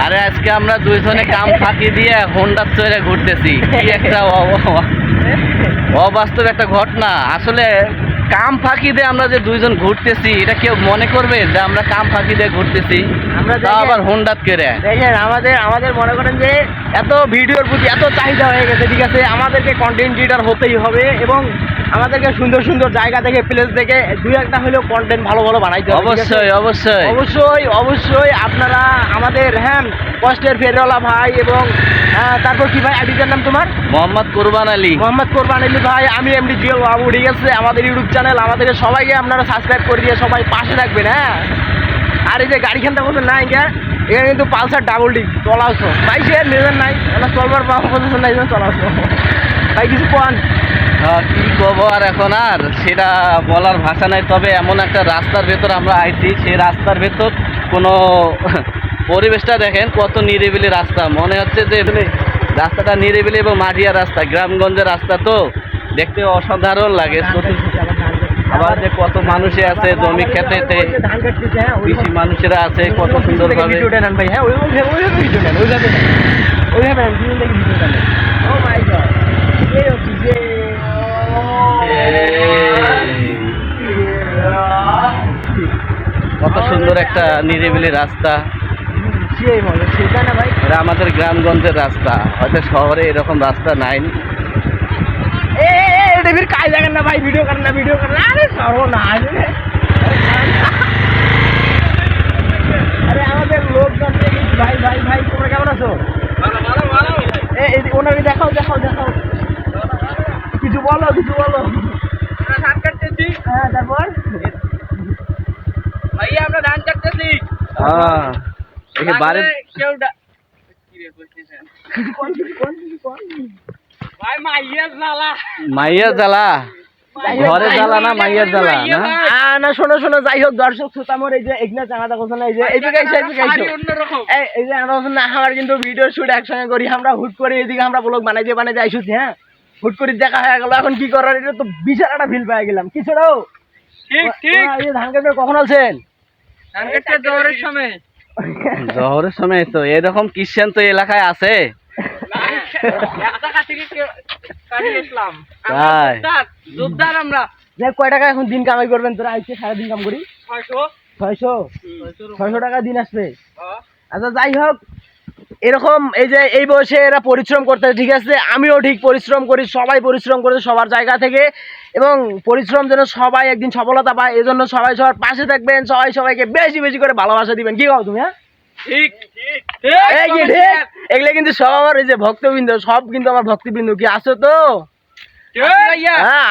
আরে আজকে আমরা দুইজনে কাম ফাঁকি দিয়ে হোন্ডা চড়ে ঘুরতেছি, কি একটা অবাস্তব একটা ঘটনা। আসলে কাম ফাঁকি দিয়ে আমরা যে দুইজন ঘুরতেছি, এটা কেউ মনে করবে যে আমরা কাম ফাঁকি দিয়ে ঘুরতেছি? আমরা আবার হোন্ডাত কেড়ে দেখেন, আমাদের মনে করেন যে এত ভিডিওর প্রতি এত চাহিদা হয়ে গেছে, ঠিক আছে, আমাদেরকে কন্টেন্ট ক্রিয়েটর হতেই হবে এবং আমাদেরকে সুন্দর সুন্দর জায়গা থেকে প্লেস থেকে দুই একটা হলেও কন্টেন্ট ভালো ভালো বানাইতে হবে। অবশ্যই অবশ্যই অবশ্যই অবশ্যই আপনারা আমাদের কষ্টের ফেরওয়ালা ভাই এবং তারপর কি ভাই আইডিটার নাম তোমার? মোহাম্মদ কোরবান আলী। মোহাম্মদ কোরবান আলী ভাই, আমি এমডি জিএল বাবু, ঠিক আছে, আমাদের ইউটিউব চ্যানেল, আমাদেরকে সবাইকে আপনারা সাবস্ক্রাইব করে দিয়ে সবাই পাশে রাখবেন। হ্যাঁ, আর এই যে গাড়িখানটা বলছেন না, এখানে কিন্তু পালসার ডাবল ডিক চলাওছো ভাই, সে নেবেন নাই, এটা চলবার পজিশন নাই, চলাওছো ভাই, কিছু কোন কি করবো আর এখন, আর সেটা বলার ভাষা নাই। তবে এমন একটা রাস্তার ভেতর আমরা আইছি, সেই রাস্তার ভেতর কোনো পরিবেশটা দেখেন কত নিরিবিলি রাস্তা, মনে হচ্ছে যে রাস্তাটা নিরিবিলি এবং মাটিয়া রাস্তা, গ্রামগঞ্জের রাস্তা, তো দেখতে অসাধারণ লাগে। আবার যে কত মানুষে আছে জমি খেতেতে, কৃষি মানুষেরা আছে কত সুন্দর ভাবে। কত সুন্দর একটা নিরিবিলি রাস্তা, এটা আমাদের গ্রামগঞ্জের রাস্তা, হয়তো শহরে এরকম রাস্তা নাই। কাজ দেখেন না ভাই, ভিডিও করেন না, আরে সর্বনাশ। আরে আমাদের লোকজন ভাই ভাই ভাই, তোমরা কেমন আছো? ওনাকে দেখাও, কিছু বলো। ধান কাটতেছি। হ্যাঁ, তারপর ভাইয়া আমরা ধান কাটতেছি। বাড়ির মাইয়ার জ্বালা, ঘরে জ্বালা না মাইয়ার জ্বালা না। শোনো, যাই হোক, দর্শক শ্রোতামর, এই যে এখানে চাঙাটা কোথাও এই যে এইদিকে এই যে আমরা কিন্তু ভিডিও শুট একসঙ্গে করি, আমরা হুট করে এদিকে আমরা ব্লগ বানাইতে আইসুছি। হ্যাঁ, হুট করে দেখা হয়ে গেল, এখন কি করার, এটা তো বিশাল একটা ফিল পেয়ে গেলাম। কি ছোড়ো, ঠিক এই যে ধান কাটতে কখন আছেন? ধান কাটতে জহরের সময় তো এরকম কিষেন তো এলাকায় আছে। কয় টাকা এখন দিন কামাই করবেন তোরা? আইসে সারাদিন কাম করি 600 টাকা দিন আসবে। আচ্ছা, যাই হোক, এরকম এই যে এই বয়সে এরা পরিশ্রম করতে, ঠিক আছে, আমিও ঠিক পরিশ্রম করি, সবাই পরিশ্রম করে সবার জায়গা থেকে, এবং পরিশ্রম যেন সবাই একদিন সফলতা পায়, এজন্য সবাই সবার পাশে থাকবেন, সবাইকে বেশি বেশি করে ভালোবাসা দিবেন। কি বল তুমি? হ্যাঁ, ঠিক, এগুলো কিন্তু সব আমার এই যে ভক্তবৃন্দ, সব কিন্তু আমার ভক্তবৃন্দ। কি আছো তো? হ্যাঁ।